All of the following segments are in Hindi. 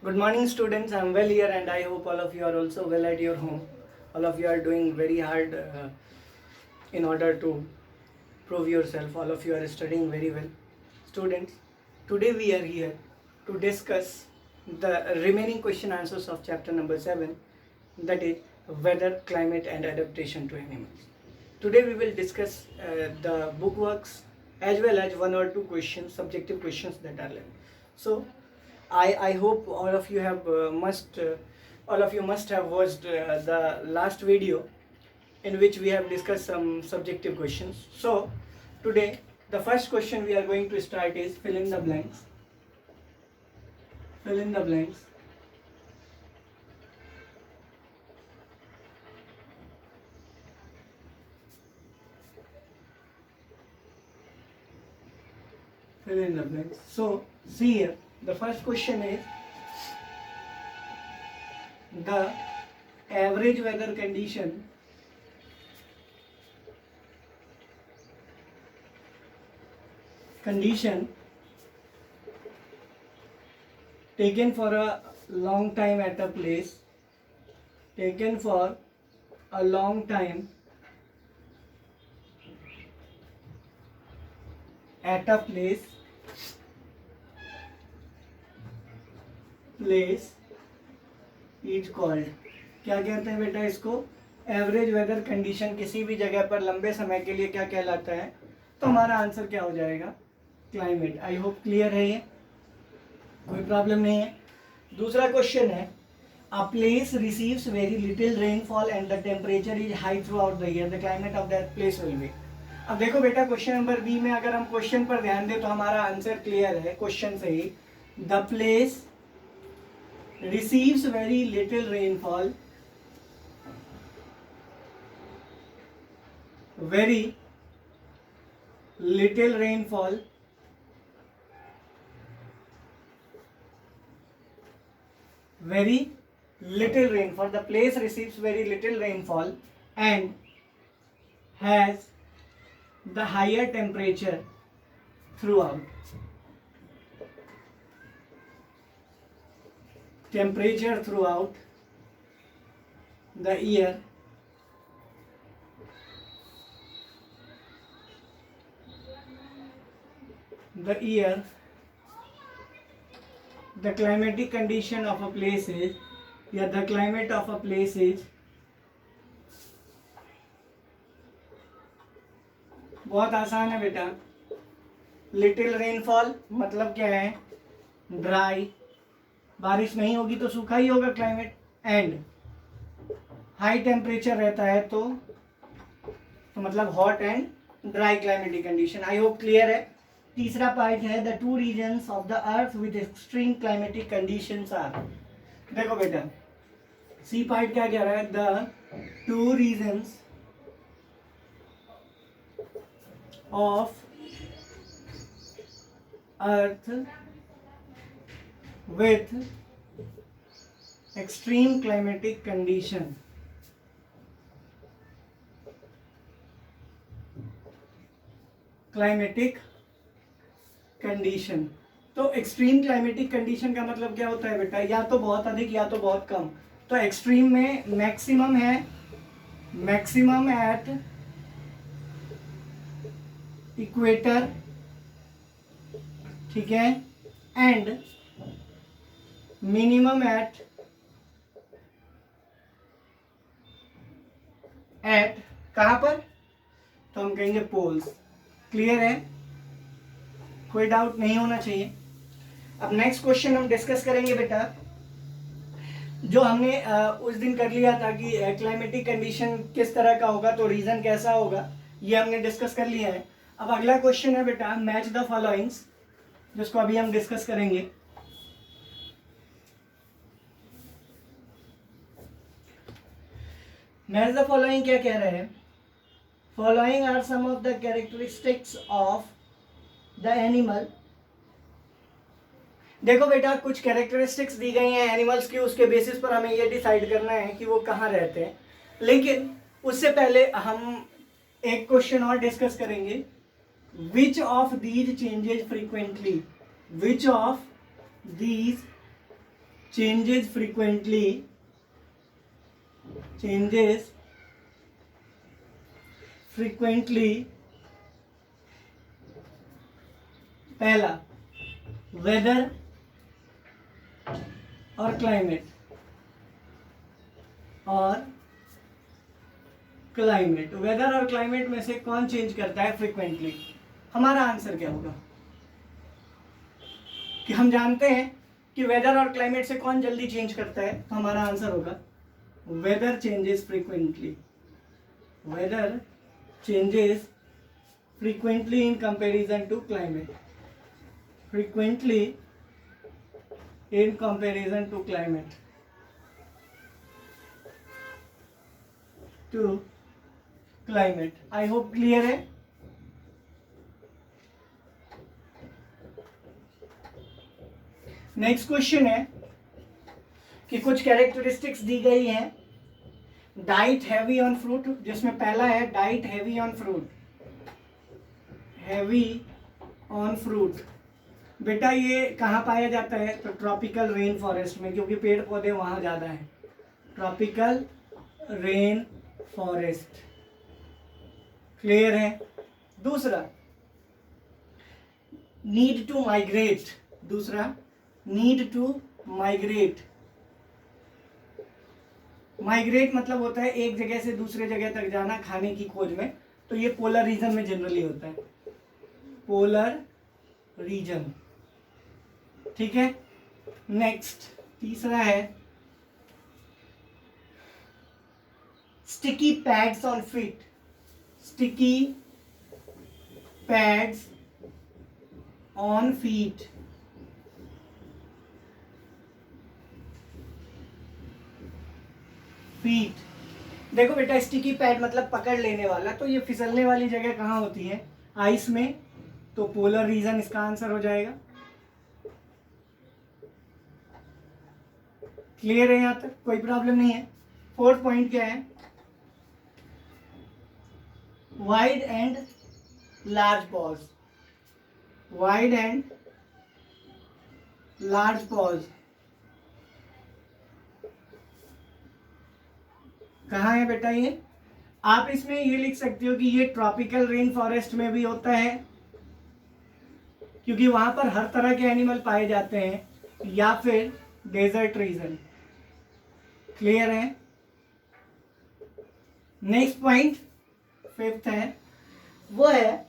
Good morning, students. I'm well here, and I hope all of you are also well at your home. All of you are doing very hard in order to prove yourself. All of you are studying very well. Students, today we are here to discuss the remaining question answers of chapter number 7, that is weather, climate, and adaptation to animals. Today we will discuss the book works as well as one or two questions, subjective questions that are left. So I hope all of you have all of you must have watched the last video in which we have discussed some subjective questions. So today the first question we are going to start is fill in the blanks. Fill in the blanks. Fill in the blanks. So see here, the first question is the average weather condition taken for a long time at a place, taken for a long time at a place is called. क्या कहते हैं बेटा इसको? Average weather condition. किसी भी जगह पर लंबे समय के लिए क्या कहलाता है? तो हमारा आंसर क्या हो जाएगा? क्लाइमेट. आई होप क्लियर है, ये कोई प्रॉब्लम नहीं है. दूसरा क्वेश्चन है a place receives very little rainfall and the temperature is high through out the year, the climate of that place will be. अब देखो बेटा, क्वेश्चन नंबर बी में अगर हम क्वेश्चन पर ध्यान दें तो हमारा आंसर क्लियर है क्वेश्चन से ही. The place receives very little rainfall, very little rainfall, very little rainfall. The place receives very little rainfall and has the higher temperature throughout. Temperature throughout the year the climatic condition of a place is, या the climate of a place is, बहुत आसान है बेटा. लिटिल रेनफॉल मतलब क्या है? ड्राई. बारिश नहीं होगी तो सूखा ही होगा क्लाइमेट. एंड हाई टेम्परेचर रहता है तो मतलब hot and dry climatic condition. I hope clear है. तीसरा पार्ट है the two regions of the earth with extreme climatic conditions are. देखो बेटा, सी पार्ट क्या कह रहा है? The two regions of earth with extreme climatic condition. Climatic condition. तो एक्सट्रीम क्लाइमेटिक कंडीशन का मतलब क्या होता है बेटा? या तो बहुत अधिक या तो बहुत कम. तो एक्सट्रीम में मैक्सिमम है, मैक्सिमम एट इक्वेटर, ठीक है, एंड मिनिमम एट कहां पर? तो हम कहेंगे पोल्स. क्लियर है? कोई डाउट नहीं होना चाहिए. अब नेक्स्ट क्वेश्चन हम डिस्कस करेंगे बेटा, जो हमने उस दिन कर लिया था कि क्लाइमेटिक कंडीशन किस तरह का होगा तो रीजन कैसा होगा, ये हमने डिस्कस कर लिया है. अब अगला क्वेश्चन है बेटा मैच द फॉलोइंग्स, जिसको अभी हम डिस्कस करेंगे. मैच द फॉलोइंग क्या कह रहे हैं? Following are some of the characteristics of the animal. देखो बेटा, कुछ कैरेक्टरिस्टिक्स दी गई हैं एनिमल्स की, उसके बेसिस पर हमें ये डिसाइड करना है कि वो कहाँ रहते हैं. लेकिन उससे पहले हम एक क्वेश्चन और डिस्कस करेंगे. Which of these changes frequently, which of these changes frequently, पहला वेदर और क्लाइमेट, वेदर और क्लाइमेट में से कौन चेंज करता है फ्रिक्वेंटली? हमारा आंसर क्या होगा? कि हम जानते हैं कि वेदर और क्लाइमेट से कौन जल्दी चेंज करता है, तो हमारा आंसर होगा weather changes frequently, weather changes frequently in comparison to climate, frequently in comparison to climate, I hope clear है। नेक्स्ट क्वेश्चन है कि कुछ कैरेक्टरिस्टिक्स दी गई हैं, डाइट हैवी ऑन फ्रूट, जिसमें पहला है डाइट हैवी ऑन फ्रूट, बेटा ये कहाँ पाया जाता है? तो ट्रॉपिकल रेन फॉरेस्ट में, क्योंकि पेड़ पौधे वहाँ ज़्यादा हैं, ट्रॉपिकल रेन फॉरेस्ट, क्लियर है। दूसरा नीड टू माइग्रेट, माइग्रेट मतलब होता है एक जगह से दूसरे जगह तक जाना खाने की खोज में, तो ये पोलर रीजन में जनरली होता है, पोलर रीजन, ठीक है। नेक्स्ट तीसरा है स्टिकी पैड्स ऑन फीट, देखो बेटा स्टिकी पैड मतलब पकड़ लेने वाला, तो ये फिसलने वाली जगह कहाँ होती है? आइस में, तो पोलर रीजन इसका आंसर हो जाएगा। क्लियर है? यहां तक कोई प्रॉब्लम नहीं है। फोर्थ पॉइंट क्या है? वाइड एंड लार्ज पॉज, कहाँ है बेटा ये? आप इसमें ये लिख सकते हो कि ये ट्रॉपिकल रेन फॉरेस्ट में भी होता है, क्योंकि वहां पर हर तरह के एनिमल पाए जाते हैं, या फिर डेजर्ट रीजन, क्लियर है। नेक्स्ट पॉइंट फिफ्थ है, वो है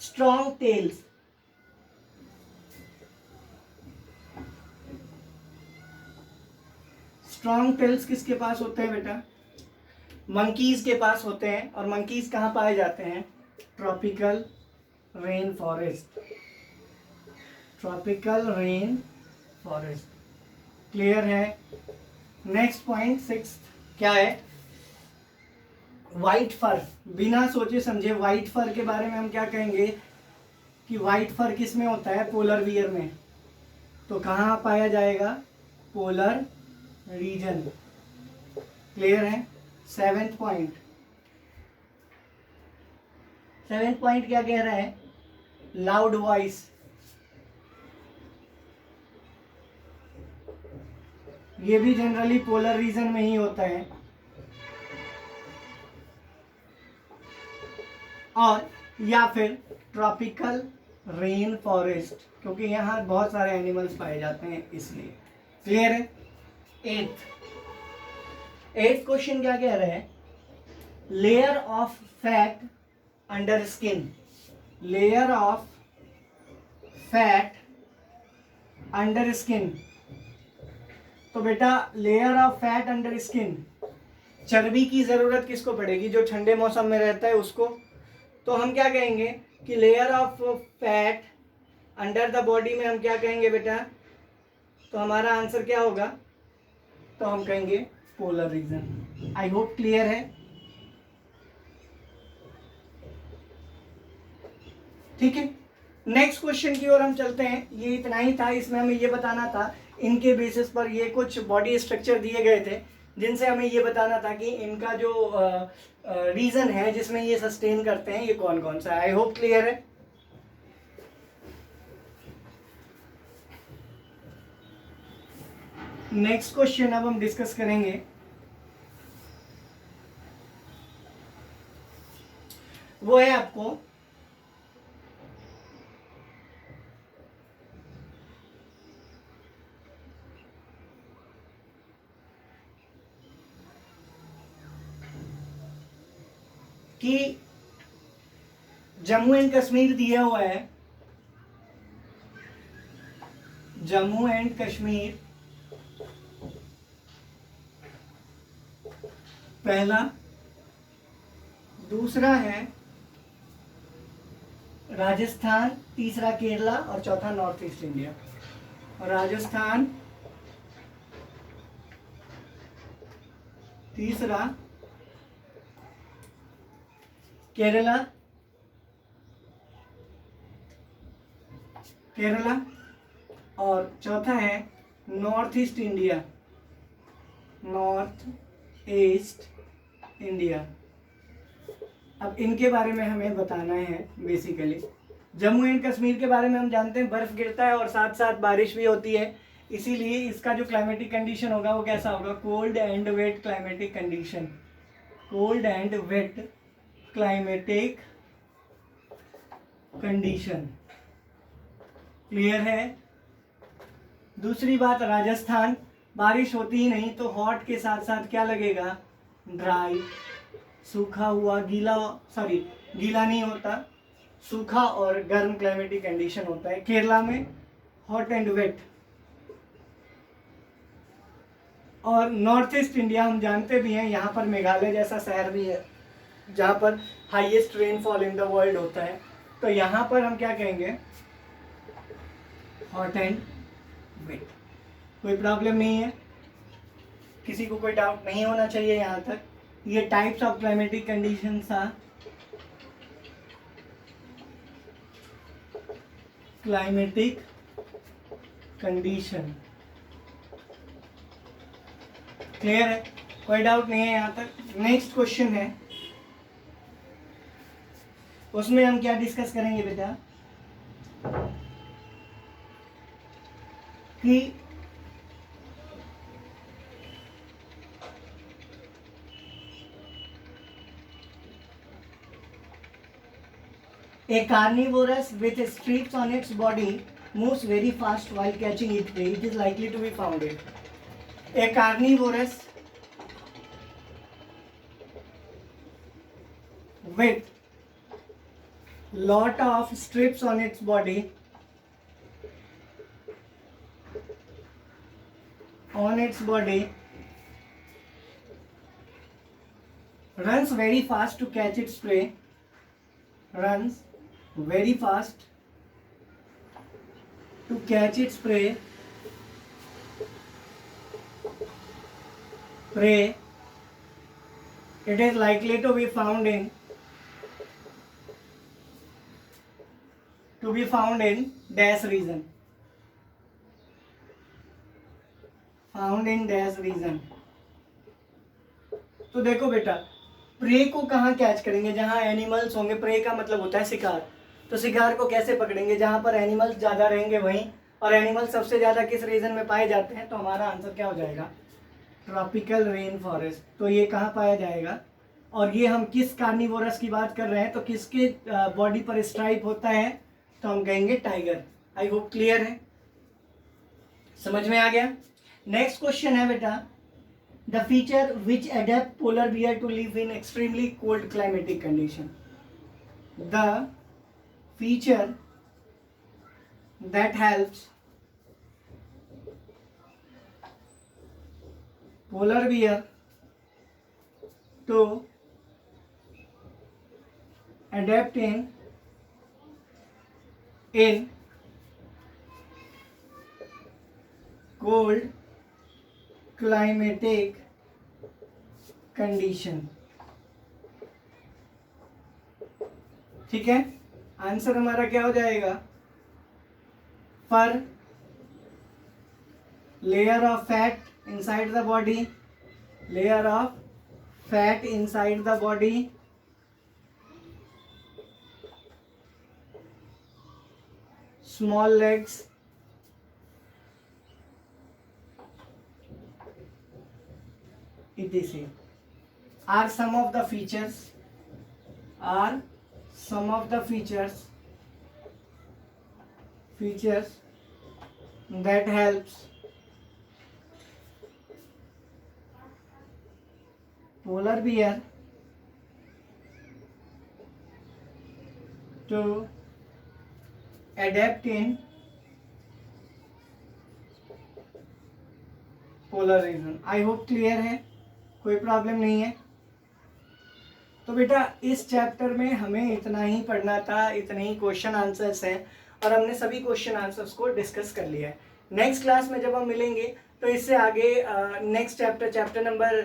स्ट्रॉन्ग टेल्स, स्ट्रॉन्ग टेल्स किसके पास होते हैं बेटा? मंकीज के पास होते हैं, और मंकीज कहाँ पाए जाते हैं? ट्रॉपिकल रेन फॉरेस्ट, क्लियर है। नेक्स्ट पॉइंट सिक्स्थ क्या है? वाइट फर, बिना सोचे समझे वाइट फर के बारे में हम क्या कहेंगे कि वाइट फर किस में होता है? पोलर वियर में, तो कहाँ पाया जाएगा? पोलर रीजन, क्लियर है। सेवेंथ पॉइंट क्या कह रहा है? लाउड वॉइस, ये भी जनरली पोलर रीजन में ही होता है, और या फिर ट्रॉपिकल रेन फॉरेस्ट, क्योंकि यहाँ बहुत सारे एनिमल्स पाए जाते हैं इसलिए, क्लियर है। एट्थ क्वेश्चन क्या कह रहे हैं? Layer of fat under skin, तो बेटा layer of fat under skin, चर्बी की जरूरत किसको पड़ेगी? जो ठंडे मौसम में रहता है उसको, तो हम क्या कहेंगे कि layer of fat under the body में हम क्या कहेंगे बेटा? तो हमारा आंसर क्या होगा? तो हम कहेंगे पोलर रीजन। आई होप क्लियर है, ठीक है। नेक्स्ट क्वेश्चन की ओर हम चलते हैं। ये इतना ही था, इसमें हमें ये बताना था, इनके बेसिस पर ये कुछ बॉडी स्ट्रक्चर दिए गए थे जिनसे हमें ये बताना था कि इनका जो रीजन है जिसमें ये सस्टेन करते हैं, ये कौन कौन सा है। आई होप क्लियर है। नेक्स्ट क्वेश्चन अब हम डिस्कस करेंगे, वो है आपको कि जम्मू एंड कश्मीर दिया हुआ है, जम्मू एंड कश्मीर पहला, दूसरा है राजस्थान, तीसरा केरला और चौथा नॉर्थ ईस्ट इंडिया। राजस्थान, तीसरा केरला, केरला और चौथा है north east India, north east India. अब इनके बारे में हमें बताना है। बेसिकली जम्मू एंड कश्मीर के बारे में हम जानते हैं, बर्फ गिरता है और साथ साथ बारिश भी होती है, इसीलिए इसका जो क्लाइमेटिक कंडीशन होगा वो कैसा होगा, cold and wet climatic condition, cold and wet climatic condition. Clear है। दूसरी बात, राजस्थान, बारिश होती ही नहीं तो हॉट के साथ साथ क्या लगेगा, ड्राई, सूखा हुआ, गीला, सॉरी गीला नहीं होता, सूखा और गर्म क्लाइमेटिक कंडीशन होता है। केरला में हॉट एंड वेट। और नॉर्थ ईस्ट इंडिया हम जानते भी हैं, यहाँ पर मेघालय जैसा शहर भी है जहाँ पर highest rainfall in the world होता है, तो यहाँ पर हम क्या कहेंगे, हॉट एंड वेट। कोई प्रॉब्लम नहीं है, किसी को कोई डाउट नहीं होना चाहिए यहाँ तक। ये टाइप्स ऑफ क्लाइमेटिक कंडीशन था, क्लाइमेटिक कंडीशन। क्लियर है, कोई डाउट नहीं है यहाँ तक। नेक्स्ट क्वेश्चन है, उसमें हम क्या डिस्कस करेंगे बेटा कि a carnivorous with streaks on its body moves very fast while catching its prey. It is likely to be founded. A carnivorous with lot of strips on its body, runs very fast to catch its prey, runs very fast to catch its prey. It is likely to be found in dash region, found in dash region। तो देखो बेटा, प्रे को कहाँ कैच करेंगे, जहाँ एनिमल्स होंगे। प्रे का मतलब होता है शिकार, तो शिकार को कैसे पकड़ेंगे, जहाँ पर एनिमल्स ज़्यादा रहेंगे वहीं। और एनिमल्स सबसे ज़्यादा किस रीजन में पाए जाते हैं, तो हमारा आंसर क्या हो जाएगा, ट्रॉपिकल रेन फॉरेस्ट। तो ये कहाँ पाया जाएगा, और ये हम किस कार्निवोरस की बात कर रहे हैं, तो किसके बॉडी पर स्ट्राइप होता है, तो हम कहेंगे टाइगर। आई होप क्लियर है, समझ में आ गया। नेक्स्ट क्वेश्चन है बेटा, the feature which adapt polar bear to live in extremely cold climatic condition. The feature that helps polar bear to adapt in cold climatic condition। ठीक है, आंसर हमारा क्या हो जाएगा, फर, layer of fat inside the body, layer of fat inside the body, small legs, etc. Are some of the features that helps polar bear to adapt in polar region. I hope clear है, कोई प्रॉब्लम नहीं है। तो बेटा इस चैप्टर में हमें इतना ही पढ़ना था, इतने ही क्वेश्चन आंसर्स हैं और हमने सभी क्वेश्चन आंसर्स को डिस्कस कर लिया है। नेक्स्ट क्लास में जब हम मिलेंगे तो इससे आगे नेक्स्ट चैप्टर नंबर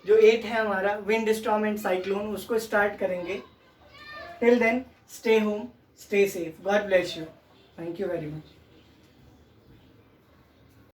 जो 8 है हमारा, विंड स्टॉर्म एंड साइक्लोन, उसको स्टार्ट करेंगे। Till then stay home, stay safe, God bless you, thank you very much.